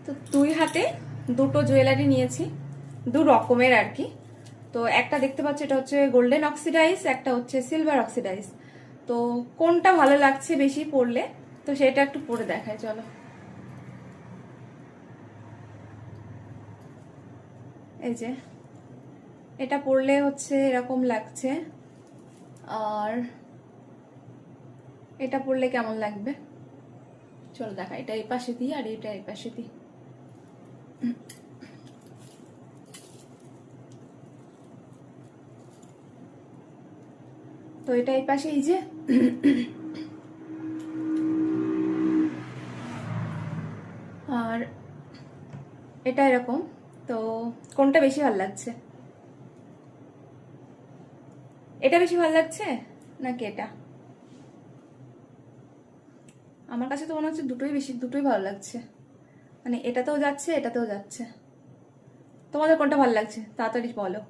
তো দুই হাতে দুটো জুয়েলারি নিয়েছি, দু রকমের আর কি। তো একটা দেখতে পাচ্ছ এটা হচ্ছে গোল্ডেন অক্সিডাইজ, একটা হচ্ছে সিলভার অক্সিডাইজ। তো কোনটা ভালো লাগছে বেশি পরলে, তো সেটা একটু পরে দেখায় চলো। এই যে এটা পরলে হচ্ছে এরকম লাগছে, আর এটা পরলে কেমন লাগবে চলো দেখা। এটা এই পাশে দিই আর এটা এই পাশে দিই। তো এটা এই পাশে, এই যে আর এটা এরকম। তো কোনটা বেশি ভালো লাগছে? এটা বেশি ভালো লাগছে নাকি এটা? আমার কাছে তো মনে হচ্ছে দুটোই ভালো লাগছে, মানে এটাতেও যাচ্ছে এটাতেও যাচ্ছে। তোমাদের কোনটা ভালো লাগছে তাড়াতাড়ি বলো।